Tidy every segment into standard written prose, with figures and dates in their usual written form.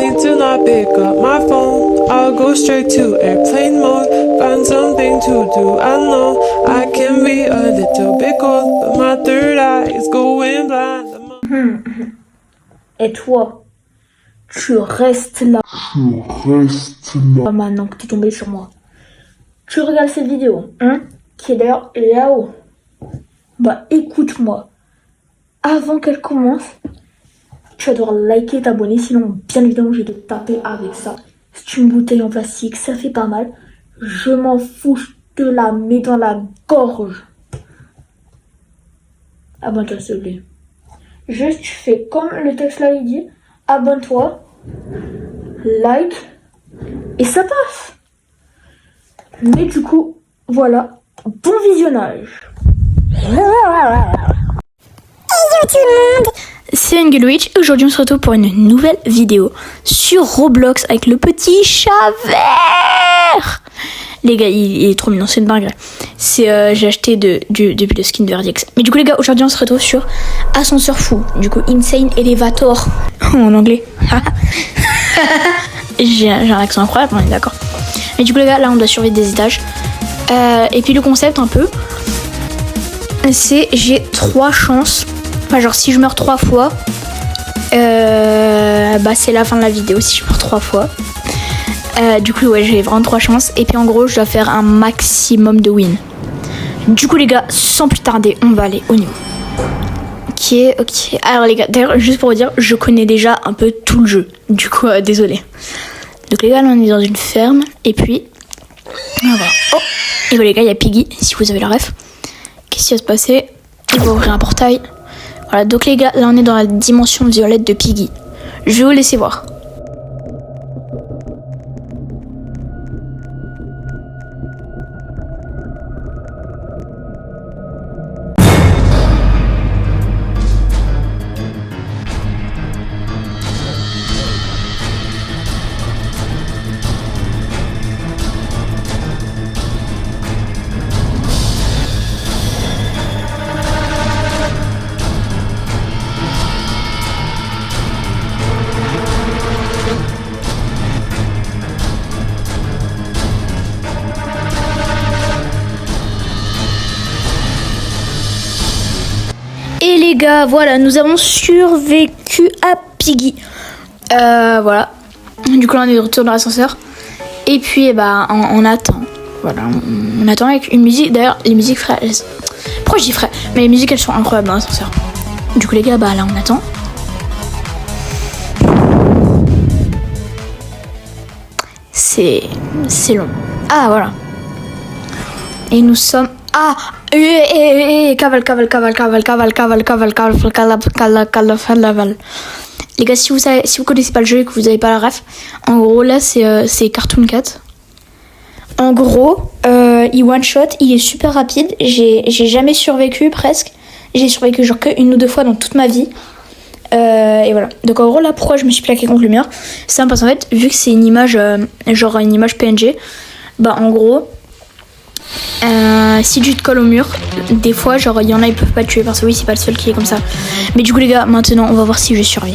need to not pick up my phone. I'll go straight to airplane mode. Find something to do. I know I can be a little bit cold, but my third eye is going blind. Et toi, tu restes là. Maintenant que t'es tombé sur moi. Tu regardes cette vidéo, qui est d'ailleurs là-haut. Bah écoute-moi. Avant qu'elle commence, tu vas devoir liker et t'abonner, sinon bien évidemment je vais te taper avec ça. C'est une bouteille en plastique, ça fait pas mal. Je m'en fous, je te la mets dans la gorge. Abonne-toi s'il te plaît. Juste tu fais comme le texte là il dit, abonne-toi, like, et ça passe. Mais du coup, voilà, bon visionnage. Yo tout le monde, c'est Angelwitch et aujourd'hui on se retrouve pour une nouvelle vidéo sur Roblox avec le petit chat vert. Les gars, il est trop mignon, c'est une dinguerie. J'ai acheté depuis le skin de RDX. Mais du coup les gars, aujourd'hui on se retrouve sur Ascenseur Fou. Du coup, Insane Elevator en anglais. J'ai un accent incroyable, on est d'accord. Mais du coup les gars, là on doit survivre des étages. Et puis le concept un peu, c'est j'ai 3 chances. Enfin genre si je meurs 3 fois, bah c'est la fin de la vidéo si je meurs 3 fois. Du coup ouais, j'ai vraiment 3 chances. Et puis en gros je dois faire un maximum de win. Du coup les gars, sans plus tarder, on va aller au niveau. Ok. Alors les gars, d'ailleurs juste pour vous dire, je connais déjà un peu tout le jeu. Du coup désolé. Donc les gars, là on est dans une ferme. Et puis voilà. Oh, et voilà les gars, il y a Piggy, si vous avez la ref. Qu'est-ce qui va se passer? Il va ouvrir un portail. Voilà, donc les gars, là on est dans la dimension violette de Piggy. Je vais vous laisser voir. Et les gars, voilà, nous avons survécu à Piggy. Voilà. Du coup, là, on est de retour dans l'ascenseur. Et puis, bah, on attend. Voilà, on attend avec une musique. D'ailleurs, les musiques, frère, pourquoi je dis frère? Mais les musiques, elles sont incroyables dans l'ascenseur. Du coup, les gars, bah, là, on attend. C'est long. Ah, voilà. Et nous sommes... Ah, cavale. Les gars, si vous connaissez pas le jeu et que vous avez pas la ref, en gros là c'est Cartoon Cat. En gros, il one shot, il est super rapide. J'ai jamais survécu presque. J'ai survécu genre que 1 ou 2 fois dans toute ma vie. Et voilà. Donc en gros là, pourquoi je me suis plaqué contre le mur? C'est simple parce qu'en fait, vu que c'est une image genre une image PNG, bah en gros. Si tu te colles au mur, des fois, genre, il y en a, ils peuvent pas te tuer parce que oui, c'est pas le seul qui est comme ça. Mais du coup, les gars, maintenant, on va voir si je survis.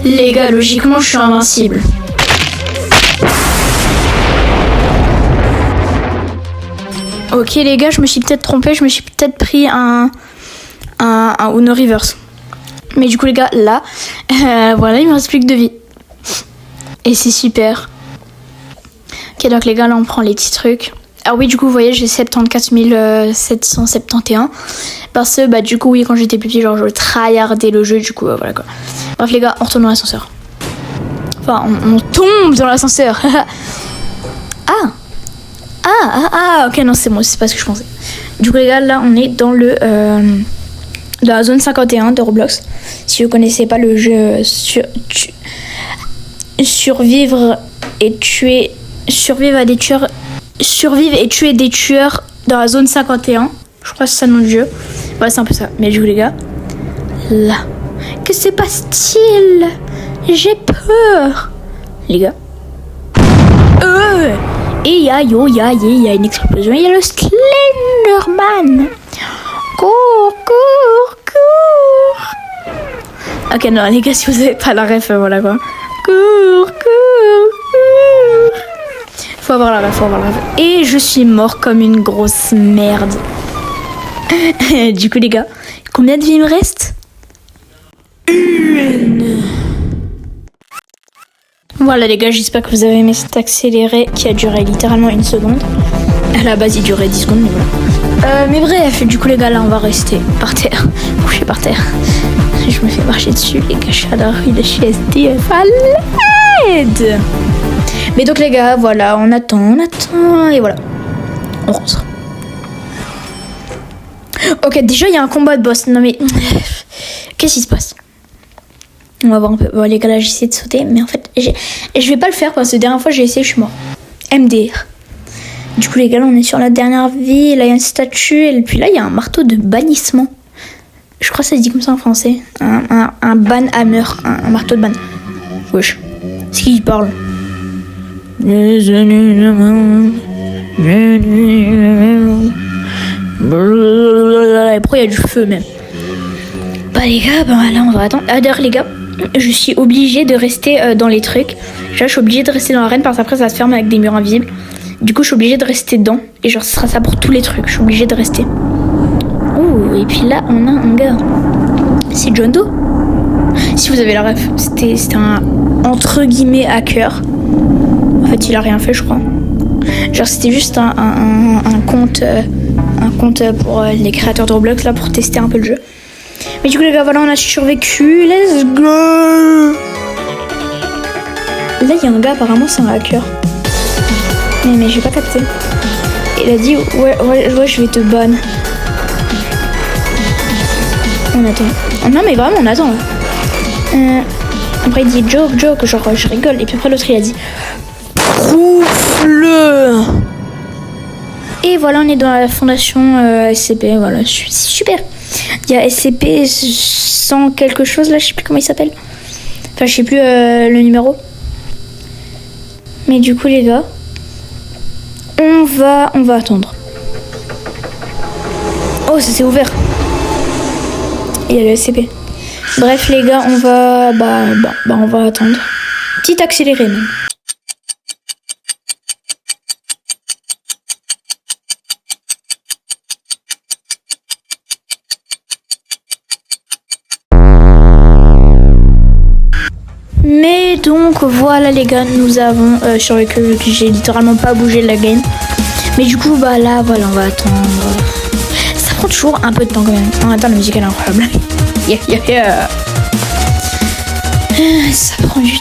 Les gars, logiquement, je suis invincible. Ok les gars, je me suis peut-être trompée, je me suis peut-être pris un Uno Reverse. Mais du coup les gars, là, voilà, il me reste plus que 2 vies. Et c'est super. Ok donc les gars, là on prend les petits trucs. Ah oui, du coup vous voyez, j'ai 74 771. Parce que bah du coup oui, quand j'étais plus petit, genre je tryhardais le jeu, du coup voilà quoi. Bref les gars, on retourne dans l'ascenseur. Enfin, on tombe dans l'ascenseur. Ok, non, c'est moi, c'est pas ce que je pensais. Du coup, les gars, là, on est dans dans la zone 51 de Roblox. Si vous connaissez pas le jeu survivre et tuer des tueurs dans la zone 51. Je crois que c'est ça le nom du jeu. Ouais, c'est un peu ça. Mais du coup, les gars, là, que se passe-t-il? J'ai peur. Les gars. Et il y a une explosion. Il y a le Slenderman. Cours. Ok, non, les gars, si vous avez pas la ref, voilà quoi. Cours. Faut avoir la ref. Et je suis mort comme une grosse merde. Du coup, les gars, combien de vies il me reste? Une. Voilà, les gars, j'espère que vous avez aimé cet accéléré qui a duré littéralement 1 seconde. À la base, il durait 10 secondes, mais voilà. Mais bref, du coup, les gars, là, on va rester par terre, couché par terre. Je me fais marcher dessus, les gars, je suis à la rue de chez SDF à l'aide. Mais donc, les gars, voilà, on attend, et voilà. On rentre. Ok, déjà, il y a un combat de boss. Non, mais... Qu'est-ce qui se passe? On va voir un peu. Bon, les gars, là, j'essaie de sauter, mais en fait, je vais pas le faire parce que la dernière fois, j'ai essayé, je suis mort. MDR. Du coup, les gars, là, on est sur la dernière vie. Là, il y a une statue. Et puis là, il y a un marteau de bannissement. Je crois que ça se dit comme ça en français. Un ban hammer. Un marteau de ban. Wesh. C'est qui parle? Et pourquoi il y a du feu même? Bah les gars, là on va attendre. Ah d'ailleurs les gars, je suis obligée de rester dans les trucs. Là je suis obligée de rester dans l'arène parce qu'après ça va se fermer avec des murs invisibles. Du coup je suis obligée de rester dedans. Et genre ce sera ça pour tous les trucs. Je suis obligée de rester. Oh et puis là on a un gars. C'est John Doe. Si vous avez la ref, c'était un entre guillemets hacker. En fait il a rien fait je crois. Genre c'était juste un compte pour les créateurs de Roblox là pour tester un peu le jeu. Mais du coup les gars voilà on a survécu, let's go. Là il y a un gars apparemment c'est un hacker. Mais j'ai pas capté. Il a dit ouais je vais te ban. On attend. Oh, non mais vraiment on attend. Après il dit joke genre je rigole et puis après l'autre il a dit prouve-le. Et voilà, on est dans la fondation SCP, voilà, c'est super. Il y a SCP 100 quelque chose, là, je sais plus comment il s'appelle. Enfin, je sais plus le numéro. Mais du coup, les gars, on va attendre. Oh, ça s'est ouvert. Il y a le SCP. Bref, les gars, on va on va attendre. Petit accéléré, même. Mais donc voilà les gars, nous avons survécu, j'ai littéralement pas bougé de la game. Mais du coup là voilà on va attendre. Ça prend toujours un peu de temps quand même. En même temps la musique elle est incroyable. Yeah. Ça prend du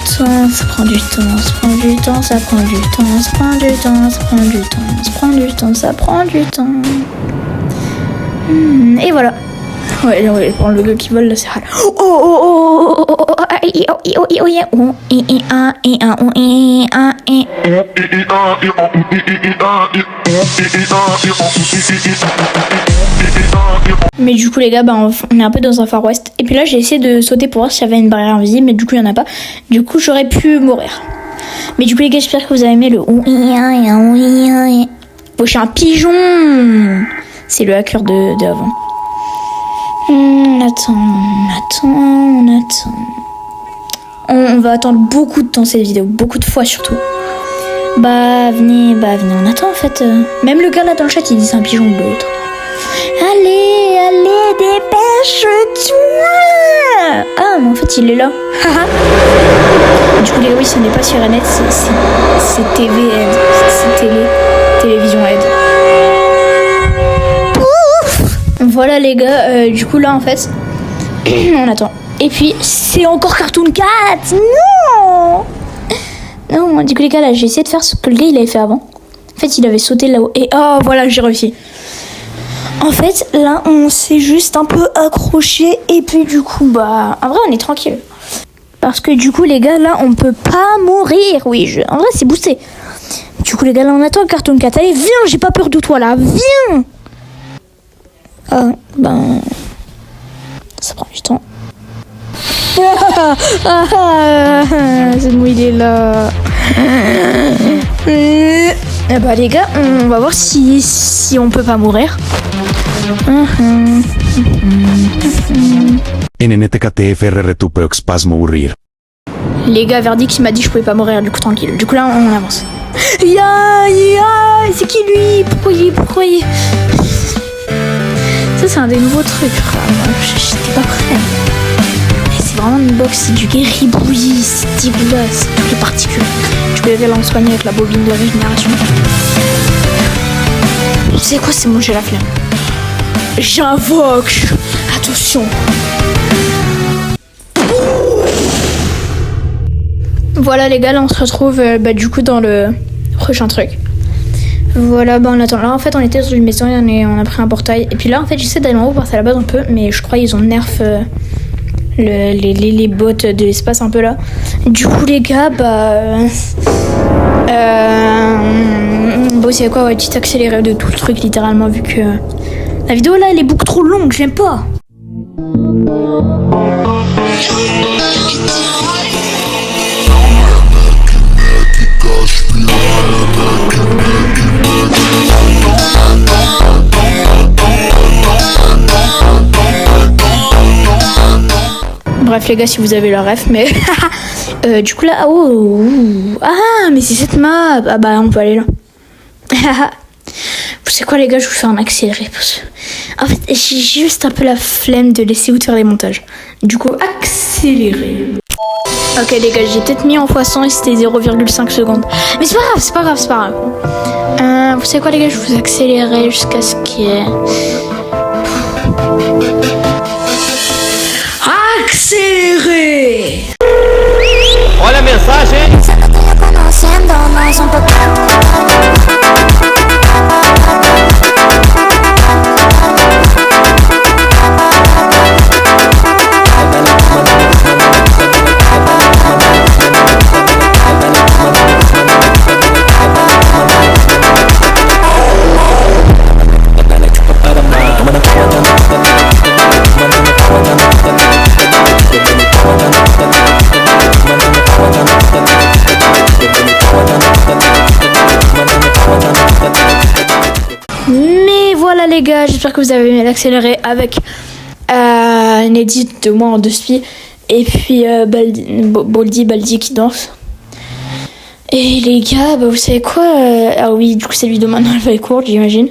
temps. Et voilà. Ouais, prendre le gars qui vole là, c'est rare. Mais du coup les gars, on est un peu dans un Far West. Et puis là j'ai essayé de sauter pour voir s'il y avait une barrière invisible, mais du coup il n'y en a pas. Du coup j'aurais pu mourir. Mais du coup les gars, j'espère que vous avez aimé le oh, je suis un pigeon. C'est le hacker de avant. On attend. On va attendre beaucoup de temps cette vidéo, beaucoup de fois surtout. Venez, on attend en fait. Même le gars là dans le chat il dit c'est un pigeon de l'autre. Allez, dépêche-toi. Ah mais en fait il est là. Du coup les gars, oui, ce n'est pas sur Net, c'est TV Aide, c'est télévision Aide. Voilà les gars, du coup là en fait on attend. Et puis c'est encore Cartoon Cat. Non, du coup les gars là j'ai essayé de faire ce que le gars il avait fait avant. En fait il avait sauté là-haut et voilà j'ai réussi. En fait là on s'est juste un peu accroché et puis du coup en vrai on est tranquille. Parce que du coup les gars là on peut pas mourir. Oui en vrai c'est boosté. Du coup les gars là on attend Cartoon Cat. Allez viens, j'ai pas peur de toi là, viens. Ça prend du temps. C'est moi, il est là. Eh bah les gars, on va voir si on peut pas mourir. NNTKTFRR tu peux pas mourir. Les gars, Verdict il m'a dit que je pouvais pas mourir, du coup tranquille. Du coup là on avance. C'est qui lui? Pourquoi il... Ça c'est un des nouveaux trucs, frère. J'étais pas prêt. C'est vraiment une box, c'est du guéribouillis, c'est dégueulasse, toutes les particules. Tu peux aller en soigner avec la bobine de régénération. Tu sais quoi, c'est bon, j'ai la flemme. J'invoque. Attention. Voilà les gars, là on se retrouve du coup dans le prochain truc. Voilà, on attend. Là en fait on était sur une maison et on a pris un portail. Et puis là en fait j'essaie d'aller en haut parce qu'à la base un peu, mais je crois ils ont nerf les bots de l'espace un peu là. Du coup les gars, bon c'est quoi, ouais, petit accéléré de tout le truc littéralement vu que la vidéo là elle est beaucoup trop longue, j'aime pas. Bref les gars, si vous avez le ref, mais du coup là, mais c'est cette map. Ah bah on peut aller là. Vous savez quoi les gars, je vous fais un accéléré parce que en fait j'ai juste un peu la flemme de laisser vous faire les montages. Du coup accéléré. Ok les gars, j'ai peut-être mis en x100 et c'était 0,5 secondes. Mais c'est pas grave. Vous savez quoi les gars, je vous accélérer jusqu'à ce qu'il y ait... Accéléré. Olha a mensagem. Mais voilà les gars, j'espère que vous avez aimé l'accéléré avec une edit de moi en 2 spies et puis Baldi qui danse. Et les gars, vous savez quoi, ah oui, du coup c'est lui de maintenant, elle va être courte j'imagine.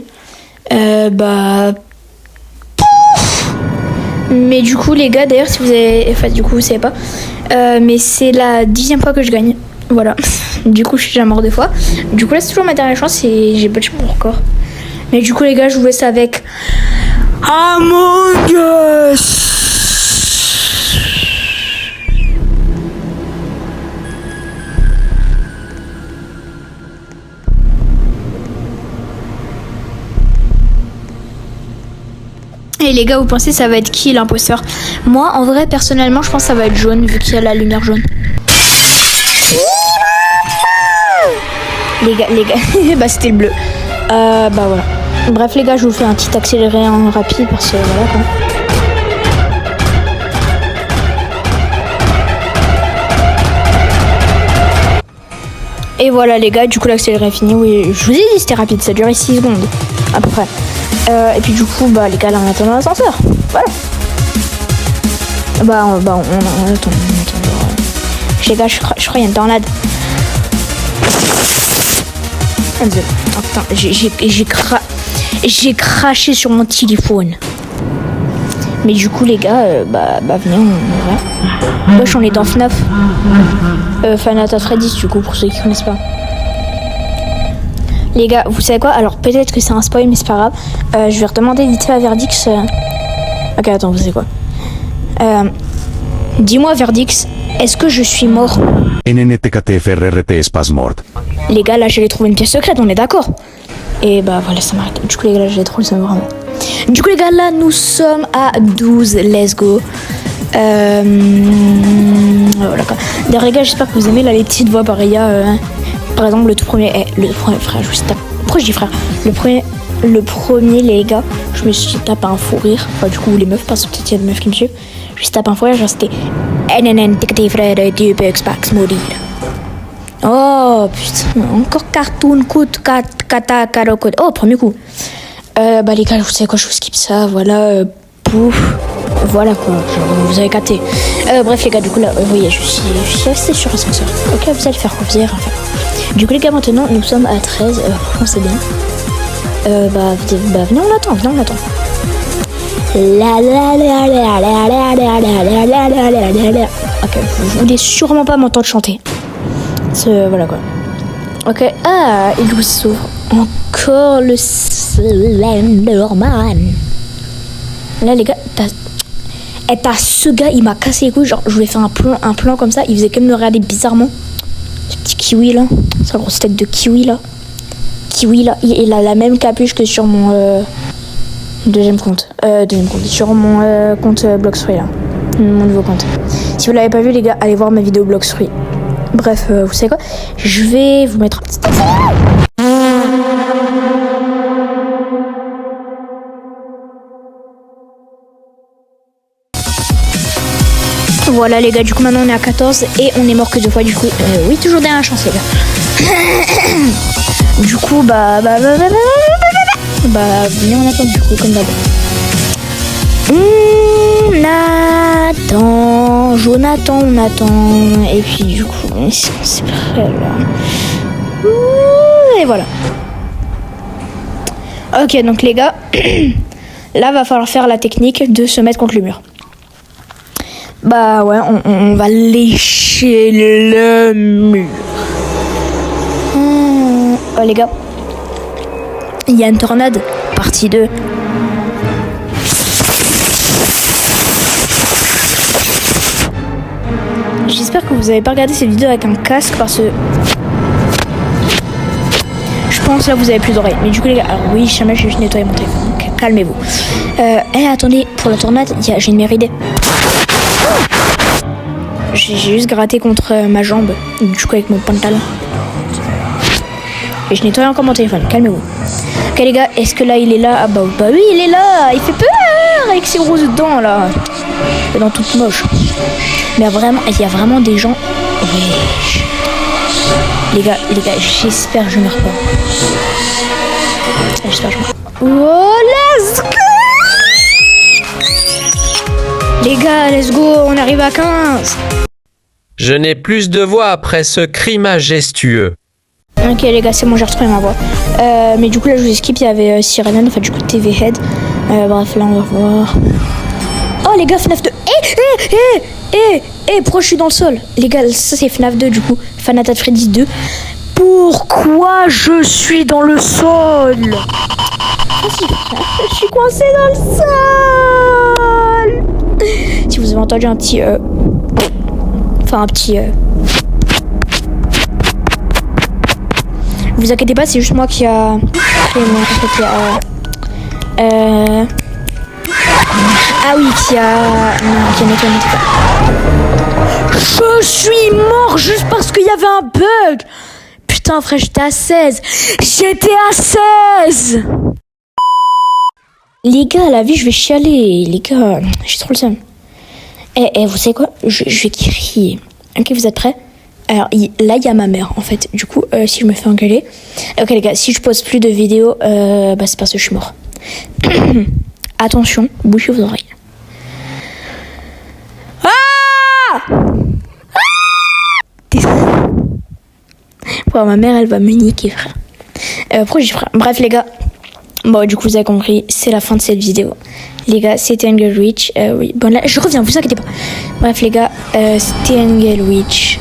Mais du coup les gars, d'ailleurs si vous avez, enfin du coup vous savez pas, mais c'est la 10e fois que je gagne. Voilà, du coup je suis déjà mort 2 fois. Du coup là c'est toujours ma dernière chance et j'ai battu mon record. Mais du coup les gars, je vous laisse avec Among Us. Et les gars, vous pensez ça va être qui l'imposteur? Moi en vrai personnellement je pense que ça va être jaune vu qu'il y a la lumière jaune. Les gars, c'était le bleu. Voilà. Bref les gars, je vous fais un petit accéléré en rapide parce que voilà quoi. Et voilà les gars, du coup l'accéléré est fini. Oui, je vous ai dit c'était rapide, ça durait 6 secondes à peu près. Et puis du coup les gars, là on attend l'ascenseur. Voilà. On attend. Les gars, je crois qu'il y a une tornade. Attends, j'ai craché sur mon téléphone. Mais du coup les gars, venez, on va. Wesh, on est dans FNAF. Final Freddy's du coup pour ceux qui connaissent pas. Les gars, vous savez quoi? Alors peut-être que c'est un spoil mais c'est pas grave. Je vais redemander vite fait à Verdix. Ok, attends, vous savez quoi? Dis-moi Verdix, est-ce que je suis mort? NNTKTFRRT pas mort. Les gars, là j'allais trouver une pièce secrète, on est d'accord? Et voilà, ça m'arrête. Du coup les gars, là j'allais trop le savoir vraiment. Du coup les gars, là nous sommes à 12, let's go. Voilà quoi. D'ailleurs les gars, j'espère que vous aimez là les petites voix pareilles. Par exemple le tout premier, frère, je me suis tapé. Pourquoi je dis frère? Le premier les gars, je me suis tapé un fou rire. Enfin du coup les meufs, parce que peut-être il y a des meufs qui me suivent. Je me suis tapé un fou rire, genre c'était tes frères, tu peux pas mourir. Oh putain, encore cartoon, kata, karokode. Oh, premier coup. Bah les gars, vous savez quoi, je vous skip ça, voilà, pouf. Voilà quoi, vous avez capté. Bref les gars, du coup là, vous voyez, je suis resté sur l'ascenseur. Ok, vous allez faire quoi, vous allez rien faire. Du coup les gars, maintenant nous sommes à 13, franchement c'est bien. Venez on attend. Ok, vous voulez sûrement pas m'entendre chanter. Voilà quoi. Ok, et du coup ça s'ouvre. Encore le Slenderman. Là les gars, t'as ce gars, il m'a cassé les couilles. Genre, je voulais faire un plan comme ça. Il faisait quand même me regarder bizarrement. Ce petit kiwi là. Sa grosse tête de kiwi là. Il a la même capuche que sur mon deuxième compte. Sur mon compte Bloxfruit là. Mon nouveau compte. Si vous l'avez pas vu les gars, allez voir ma vidéo Bloxfruit. Bref, vous savez quoi? Je vais vous mettre un petit... Voilà les gars, du coup maintenant on est à 14 et on est mort que 2 fois du coup. Oui, toujours dernière chance les gars. Du coup venez on attend du coup comme d'hab. On attend et puis du coup c'est prêt là. Et voilà. Ok donc les gars, là va falloir faire la technique de se mettre contre le mur. Bah ouais, on va lécher le mur. Oh les gars, il y a une tornade, partie 2. J'espère que vous avez pas regardé cette vidéo avec un casque parce que... Je pense là vous avez plus d'oreilles. Mais du coup les gars, alors oui, jamais je vais juste nettoyer mon téléphone. Donc, calmez-vous. Attendez, pour la tornade, j'ai une meilleure idée. J'ai juste gratté contre ma jambe, du coup avec mon pantalon. Et je nettoie encore mon téléphone, calmez-vous. Ok les gars, est-ce que là il est là? Ah bah oui il est là, il fait peur avec ses grosses dents là. Les dents toutes moches. Mais vraiment, il y a vraiment des gens... Oui. Les gars, j'espère que je meurs pas. J'espère que je meurs pas. Oh let's go. Les gars, let's go, on arrive à 15. Je n'ai plus de voix après ce cri majestueux. Ok les gars, c'est bon, j'ai retrouvé ma voix. Mais du coup là je vous skip, il y avait Sirenen, enfin du coup TV Head. Bref là on va voir. Oh les gars, FNAF 2. Pourquoi je suis dans le sol? Les gars, ça c'est FNAF 2 du coup. Five Nights at Freddy's 2. Pourquoi je suis dans le sol? Je suis coincée dans le sol. Si vous avez entendu un petit... Enfin un petit... Vous inquiétez pas, c'est juste moi qui a... Ah oui, qui a nettoyé. Je suis mort juste parce qu'il y avait un bug. Putain frère, j'étais à 16. Les gars, à la vie, je vais chialer. Les gars, j'ai trop le seum. Vous savez quoi, je vais crier. Ok, vous êtes prêts? Alors là, il y a ma mère, en fait. Du coup, si je me fais engueuler... Ok les gars, si je poste plus de vidéos, c'est parce que je suis mort. Attention, bouchez vos oreilles. Bon, ma mère, elle va me niquer, frère. Pourquoi j'ai frère? Bref, les gars. Bon, du coup, vous avez compris, c'est la fin de cette vidéo. Les gars, c'était Angel Witch. Oui, bon, là, je reviens, vous inquiétez pas. Bref, les gars, c'était Angel Witch.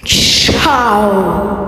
Ciao.